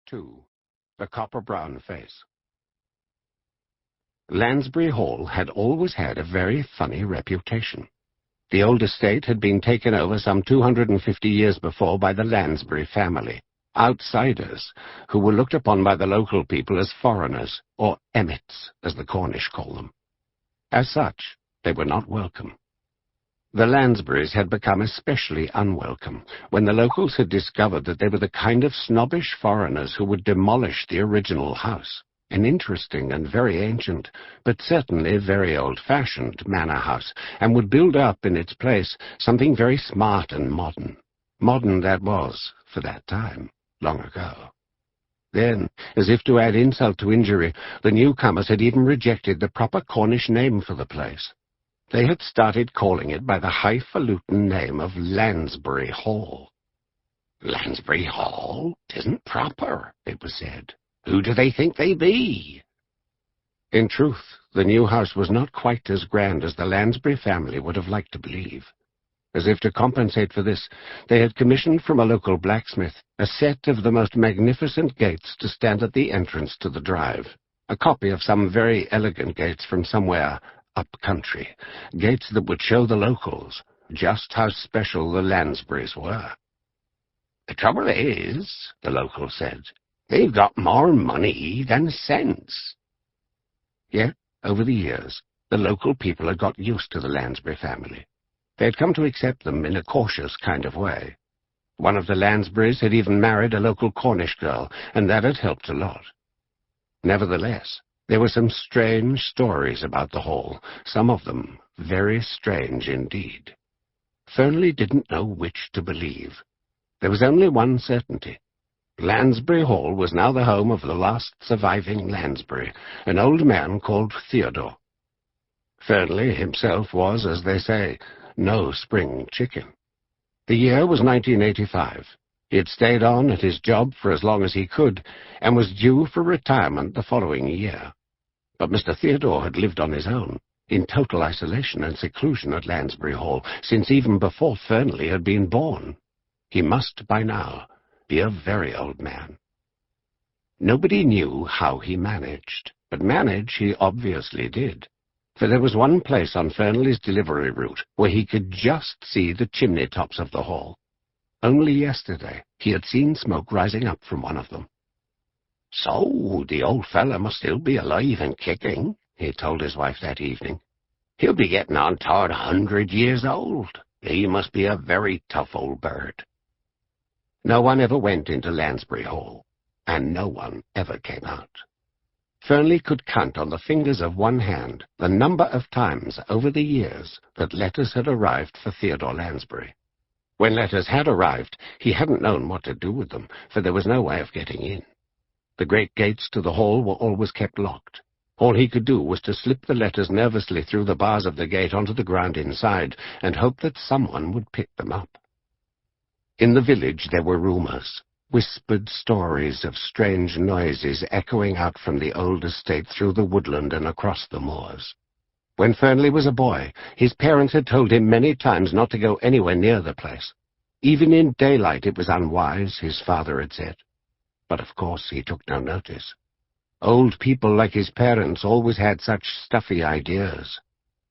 2. The Copper-Brown Face. Lansbury Hall had always had a very funny reputation. The old estate had been taken over some 250 years before by the Lansbury family, outsiders who were looked upon by the local people as foreigners, or emmets, as the Cornish call them. As such, they were not welcome. The Lansburys had become especially unwelcome when the locals had discovered that they were the kind of snobbish foreigners who would demolish the original house, an interesting and very ancient, but certainly very old-fashioned manor house, and would build up in its place something very smart and modern. Modern that was, for that time, long ago. Then, as if to add insult to injury, the newcomers had even rejected the proper Cornish name for the place. They had started calling it by the highfalutin name of Lansbury Hall. "Lansbury Hall? 'Tisn't proper," it was said. "Who do they think they be?" In truth, the new house was not quite as grand as the Lansbury family would have liked to believe. As if to compensate for this, they had commissioned from a local blacksmith a set of the most magnificent gates to stand at the entrance to the drive, a copy of some very elegant gates from somewhere up-country, gates that would show the locals just how special the Lansburys were. "The trouble is," the locals said, "they've got more money than sense." Yet, over the years, the local people had got used to the Lansbury family. They had come to accept them in a cautious kind of way. One of the Lansburys had even married a local Cornish girl, and that had helped a lot. Nevertheless, there were some strange stories about the Hall, some of them very strange indeed. Fernley didn't know which to believe. There was only one certainty. Lansbury Hall was now the home of the last surviving Lansbury, an old man called Theodore. Fernley himself was, as they say, no spring chicken. The year was 1985. He had stayed on at his job for as long as he could, and was due for retirement the following year. But Mr. Theodore had lived on his own, in total isolation and seclusion at Lansbury Hall, since even before Fernley had been born. He must, by now, be a very old man. Nobody knew how he managed, but manage he obviously did, for there was one place on Fernley's delivery route where he could just see the chimney-tops of the hall. Only yesterday he had seen smoke rising up from one of them. "So, the old fellow must still be alive and kicking," he told his wife that evening. "He'll be getting on toward 100 years old. He must be a very tough old bird." No one ever went into Lansbury Hall, and no one ever came out. Fernley could count on the fingers of one hand the number of times over the years that letters had arrived for Theodore Lansbury. When letters had arrived, he hadn't known what to do with them, for there was no way of getting in. The great gates to the hall were always kept locked. All he could do was to slip the letters nervously through the bars of the gate onto the ground inside, and hope that someone would pick them up. In the village there were rumors, whispered stories of strange noises echoing out from the old estate through the woodland and across the moors. When Fernley was a boy, his parents had told him many times not to go anywhere near the place. Even in daylight it was unwise, his father had said. But of course he took no notice. Old people like his parents always had such stuffy ideas.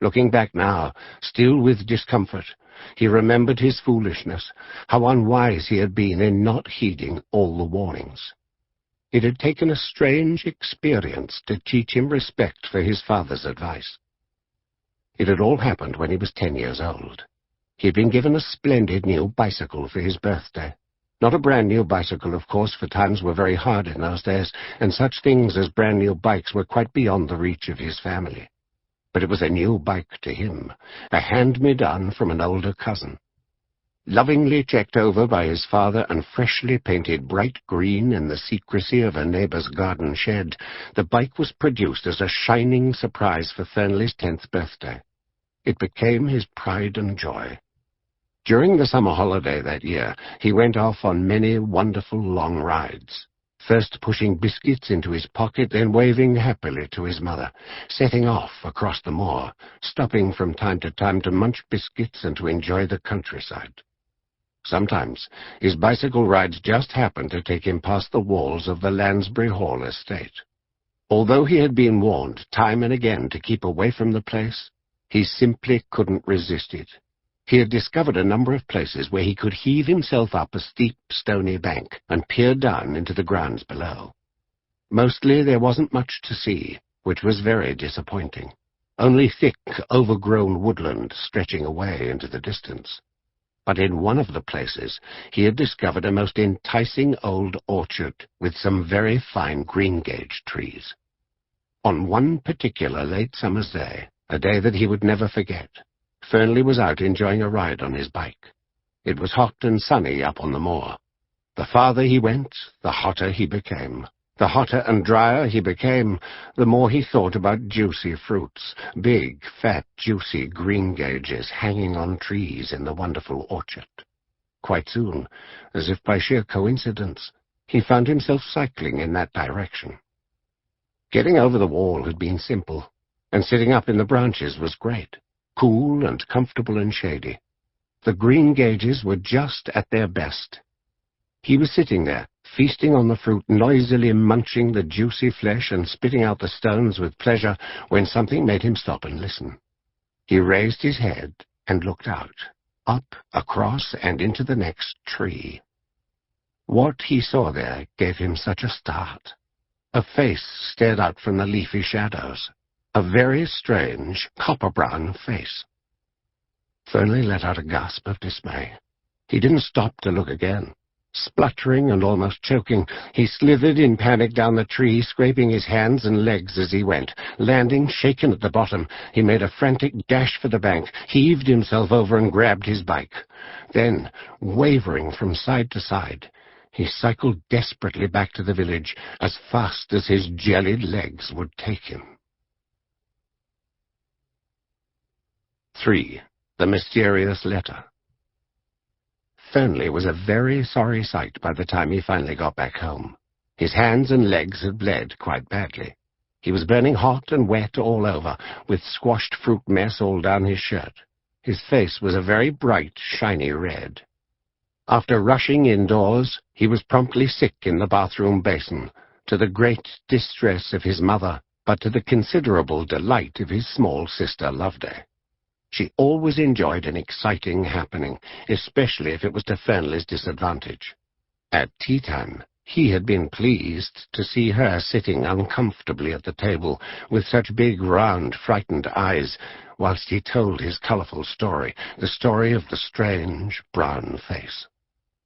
Looking back now, still with discomfort, he remembered his foolishness, how unwise he had been in not heeding all the warnings. It had taken a strange experience to teach him respect for his father's advice. It had all happened when he was 10 years old. He had been given a splendid new bicycle for his birthday. Not a brand-new bicycle, of course, for times were very hard in those days, and such things as brand-new bikes were quite beyond the reach of his family. But it was a new bike to him, a hand-me-down from an older cousin. Lovingly checked over by his father and freshly painted bright green in the secrecy of a neighbor's garden shed, the bike was produced as a shining surprise for Fernley's 10th birthday. It became his pride and joy. During the summer holiday that year, he went off on many wonderful long rides, first pushing biscuits into his pocket, then waving happily to his mother, setting off across the moor, stopping from time to munch biscuits and to enjoy the countryside. Sometimes his bicycle rides just happened to take him past the walls of the Lansbury Hall estate. Although he had been warned time and again to keep away from the place, he simply couldn't resist it. He had discovered a number of places where he could heave himself up a steep, stony bank and peer down into the grounds below. Mostly there wasn't much to see, which was very disappointing. Only thick, overgrown woodland stretching away into the distance. But in one of the places he had discovered a most enticing old orchard with some very fine greengage trees. On one particular late summer's day, a day that he would never forget, Fernley was out enjoying a ride on his bike. It was hot and sunny up on the moor. The farther he went, the hotter he became. The hotter and drier he became, the more he thought about juicy fruits, big, fat, juicy greengages hanging on trees in the wonderful orchard. Quite soon, as if by sheer coincidence, he found himself cycling in that direction. Getting over the wall had been simple, and sitting up in the branches was great, cool and comfortable and shady. The greengages were just at their best. He was sitting there, feasting on the fruit, noisily munching the juicy flesh and spitting out the stones with pleasure, when something made him stop and listen. He raised his head and looked out, up, across, and into the next tree. What he saw there gave him such a start. A face stared out from the leafy shadows, a very strange, copper-brown face. Fernley let out a gasp of dismay. He didn't stop to look again. Spluttering and almost choking, he slithered in panic down the tree, scraping his hands and legs as he went. Landing shaken at the bottom, he made a frantic dash for the bank, heaved himself over and grabbed his bike. Then, wavering from side to side, he cycled desperately back to the village as fast as his jellied legs would take him. 3. The Mysterious Letter. Fernley was a very sorry sight by the time he finally got back home. His hands and legs had bled quite badly. He was burning hot and wet all over, with squashed fruit mess all down his shirt. His face was a very bright, shiny red. After rushing indoors, he was promptly sick in the bathroom basin, to the great distress of his mother, but to the considerable delight of his small sister Loveday. She always enjoyed an exciting happening, especially if it was to Fernley's disadvantage. At tea-time, he had been pleased to see her sitting uncomfortably at the table, with such big, round, frightened eyes, whilst he told his colourful story, the story of the strange, brown face.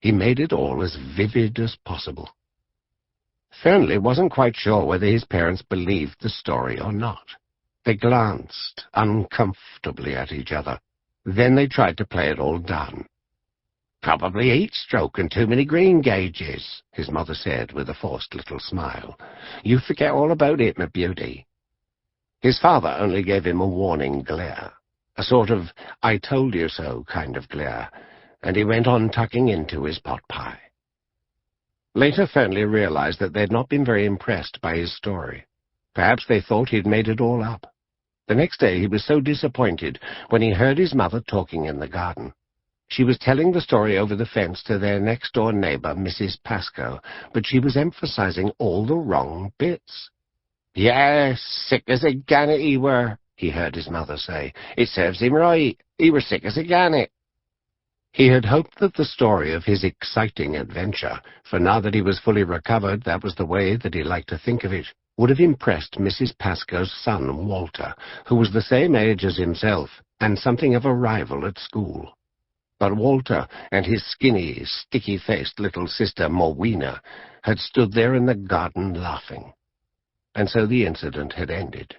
He made it all as vivid as possible. Fernley wasn't quite sure whether his parents believed the story or not. They glanced uncomfortably at each other. Then they tried to play it all down. "Probably heat stroke and too many greengages," his mother said with a forced little smile. "You forget all about it, my beauty." His father only gave him a warning glare, a sort of "I told you so" kind of glare, and he went on tucking into his pot pie. Later Fernley realized that they had not been very impressed by his story. Perhaps they thought he'd made it all up. The next day he was so disappointed when he heard his mother talking in the garden. She was telling the story over the fence to their next-door neighbor, Mrs. Pascoe, but she was emphasizing all the wrong bits. "Yes, sick as a gannet he were," he heard his mother say. "It serves him right. He were sick as a gannet." He had hoped that the story of his exciting adventure, for now that he was fully recovered, that was the way that he liked to think of it, would have impressed Mrs. Pascoe's son, Walter, who was the same age as himself, and something of a rival at school. But Walter and his skinny, sticky-faced little sister, Morwena, had stood there in the garden laughing. And so the incident had ended.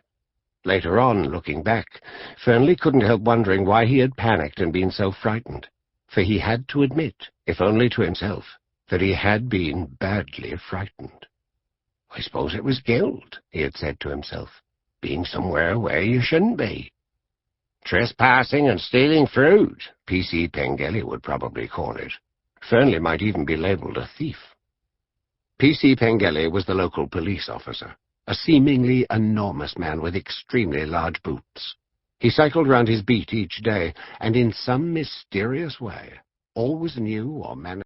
Later on, looking back, Fernley couldn't help wondering why he had panicked and been so frightened, for he had to admit, if only to himself, that he had been badly frightened. "I suppose it was guilt," he had said to himself, "being somewhere where you shouldn't be. Trespassing and stealing fruit," P.C. Pengelly would probably call it. Fernley might even be labelled a thief. P.C. Pengelly was the local police officer, a seemingly enormous man with extremely large boots. He cycled round his beat each day, and in some mysterious way, always knew or managed